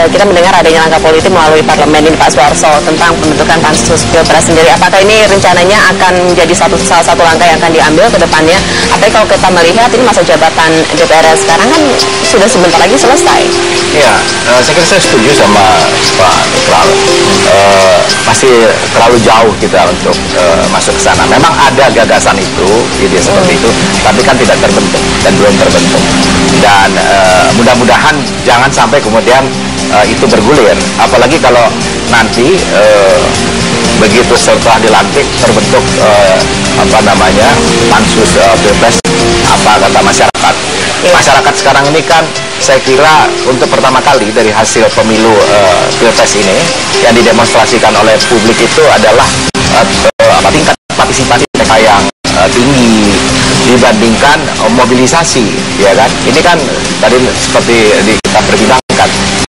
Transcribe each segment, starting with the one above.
kita mendengar adanya langkah politik melalui parlemen ini Pak Suarso tentang pembentukan pansus pilpres sendiri. Apakah ini rencananya akan menjadi salah satu langkah yang akan diambil ke depannya? Apalagi kalau kita melihat ini masa jabatan DPR sekarang kan sudah sebentar lagi selesai. Ya, saya kira saya setuju sama Pak Nukral. Masih terlalu jauh kita untuk masuk ke sana. Memang ada gagasan itu, ide seperti itu, tapi kan tidak terbentuk dan belum terbentuk. Dan mudah-mudahan jangan sampai kemudian itu bergulir. Apalagi kalau nanti begitu setelah dilantik terbentuk pansus pilpres, apa kata masyarakat. Masyarakat sekarang ini kan saya kira untuk pertama kali dari hasil pemilu pilpres ini yang didemonstrasikan oleh publik itu adalah tingkat partisipasi mereka yang tinggi dibandingkan mobilisasi, ya kan? Ini kan tadi seperti kita perbincangkan,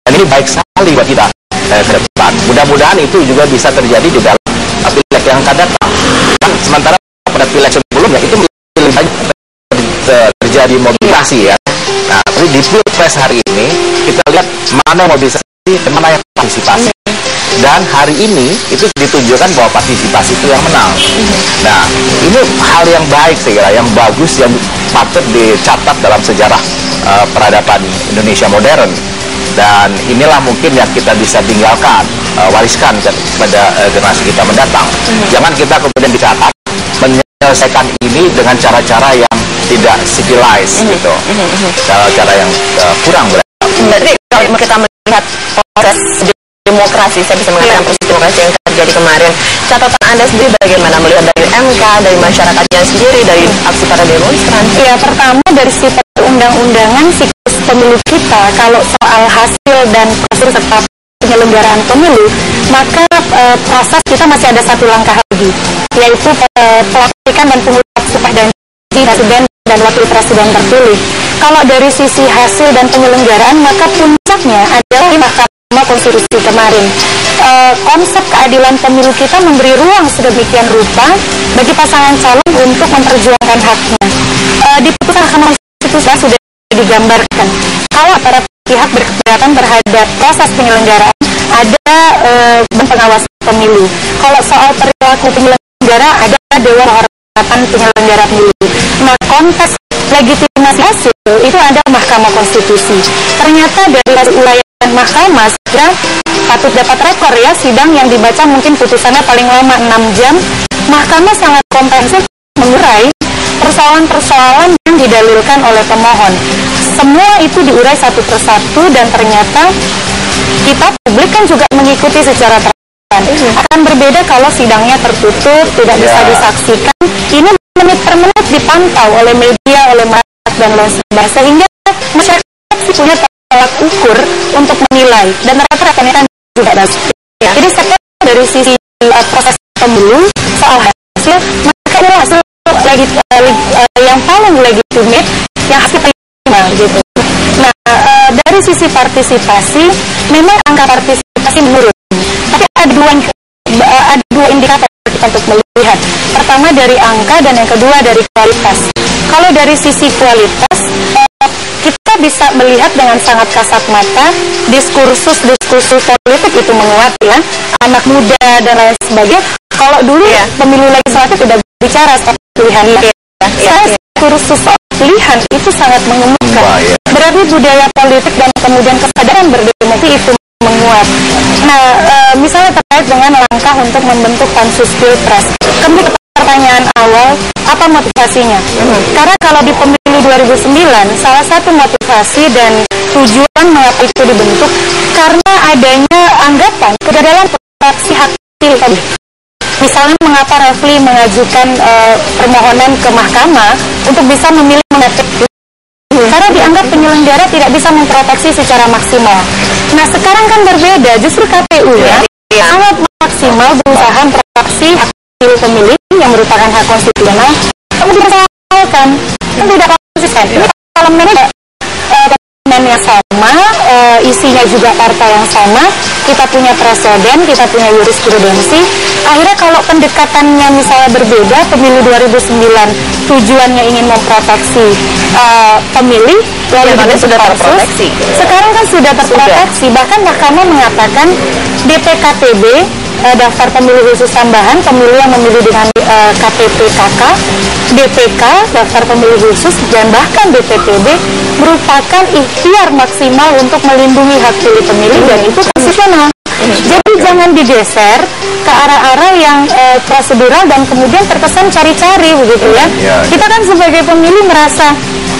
dan ini baik sekali buat kita ke depan. Mudah-mudahan itu juga bisa terjadi di dalam pileg yang akan datang. Kan sementara pada pileg sebelumnya itu lebih banyak terjadi mobilisasi, ya. Nah, tapi di pilpres hari ini kita lihat mana mobilisasi dan mana yang partisipasi. Dan hari ini itu ditunjukkan bahwa partisipasi itu yang menang. Nah, ini hal yang baik saya kira, yang bagus, yang patut dicatat dalam sejarah peradaban Indonesia modern. Dan inilah mungkin yang kita bisa tinggalkan, wariskan kepada generasi kita mendatang. Jangan kita kemudian dicatat menyelesaikan ini dengan cara-cara yang tidak civilized gitu, cara-cara yang kurang berarti kalau kita melihat proses demokrasi, saya bisa mengatakan proses demokrasi yang terjadi kemarin, catatan Anda sendiri bagaimana melihat dari MK, dari masyarakatnya sendiri, dari aksi para demonstran? Ya, pertama dari sifat undang-undangan siklus pemilu kita, kalau soal hasil dan proses serta penyelenggaraan pemilu, maka proses kita masih ada satu langkah lagi, yaitu pelantikan dan pengucapan sumpah janji presiden dan wakil presiden terpilih. Kalau dari sisi hasil dan penyelenggaraan, maka puncaknya adalah di Mahkamah Konstitusi kemarin. Konsep keadilan pemilu kita memberi ruang sedemikian rupa bagi pasangan calon untuk memperjuangkan haknya. Di putusan Mahkamah Konstitusi sudah digambarkan kalau para pihak berkeberatan terhadap proses penyelenggaraan ada pengawas pemilu. Kalau soal perilaku penyelenggara ada Dewan Kehormatan Penyelenggara Pemilu. Nah, konteks legitimasi hasil itu ada Mahkamah Konstitusi. Ternyata dari ulayan Mahkamah segera patut dapat rekor, ya, sidang yang dibaca mungkin putusannya paling lama 6 jam. Mahkamah sangat komprehensif mengurai persoalan-persoalan yang didalilkan oleh pemohon. Semua itu diurai satu persatu dan ternyata kita publik kan juga mengikuti secara transparan. Akan berbeda kalau sidangnya tertutup, tidak bisa disaksikan. Ini menit per menit dipantau oleh media, oleh masyarakat dan lain sebagainya, sehingga masyarakat punya tolak ukur untuk menilai dan rata-rata juga ada. Jadi saya dari sisi proses pemilu soal hasil, maka ini hasil yang paling legitimate yang harus kita terima gitu. Nah, dari sisi partisipasi, memang angka partisipasi menurun. Tapi ada dua indikator kita untuk melihat. Pertama dari angka dan yang kedua dari kualitas. Kalau dari sisi kualitas, kita bisa melihat dengan sangat kasat mata diskursus politik itu menguat, ya, anak muda dan lain sebagainya. Kalau dulu pemilu legislatif sudah bicara soal pilihan, diskursus soal pilihan itu sangat mengemuka. Berarti budaya politik dan kemudian kesadaran berdemokrasi itu menguat. Nah, misalnya terkait dengan langkah untuk membentuk pansus pilpres, kembali ke pertanyaan awal, apa motivasinya? Karena kalau di pemilu 2009, salah satu motivasi dan tujuan mengapa itu dibentuk karena adanya anggapan kegagalan praksi hak pilih tadi. Misalnya mengapa Refli mengajukan permohonan ke mahkamah untuk bisa memilih mengajukan, karena dianggap penyelenggara tidak bisa memproteksi secara maksimal. Nah, sekarang kan berbeda, justru KPU sangat maksimal berusaha memproteksi hak pilih pemilih yang merupakan hak konstitusional, kemudian dipersoalkan, kan tidak konsisten. Ini parlemen yang sama, isinya juga partai yang sama, kita punya presiden, kita punya jurisprudensi. Akhirnya kalau pendekatannya misalnya berbeda, pemilu 2009 tujuannya ingin memproteksi pemilih, lalu sudah terproteksi. Sekarang kan sudah terproteksi. Bahkan Mahkamah mengatakan DPKTB, daftar pemilih khusus tambahan, pemilih yang memilih dengan KTP KK, DPK, daftar pemilih khusus, dan bahkan DPTB merupakan ikhtiar maksimal untuk melindungi hak pilih pemilih, dan itu konstitusional. Jadi jangan digeser ke arah-arah yang prosedural dan kemudian terkesan cari-cari begitu ya. Kita kan sebagai pemilih merasa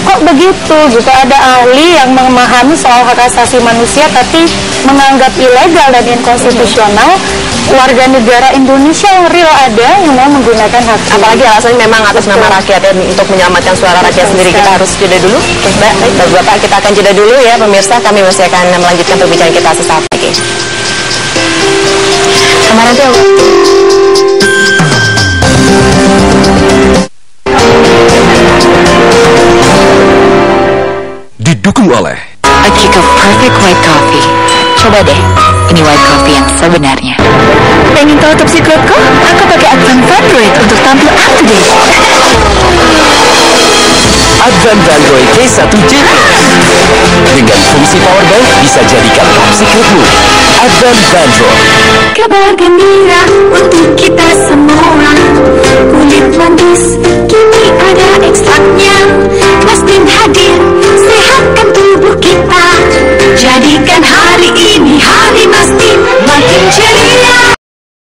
kok begitu gitu, ada ahli yang memahami soal hak asasi manusia tapi menganggap ilegal dan inkonstitusional warga negara Indonesia yang real ada yang mau menggunakan hak. Apalagi alasannya memang atas nama rakyat ya, untuk menyelamatkan suara rakyat sendiri. Kita harus jeda dulu. Baik, Bapak, kita akan jeda dulu ya pemirsa. Kami masih akan melanjutkan perbincangan kita sesaat lagi. Kemarin tuh didukung oleh A kick of perfect white coffee. Coba deh, ini white coffee yang sebenarnya. Pengen tahu top secretku? Aku pakai Advanced Android untuk tampil up to date. Advanced Android K1 JP. Dengan fungsi power bank bisa jadikan top secretmu. Advanced Android. Kabar gembira untuk kita semua. Kulit manis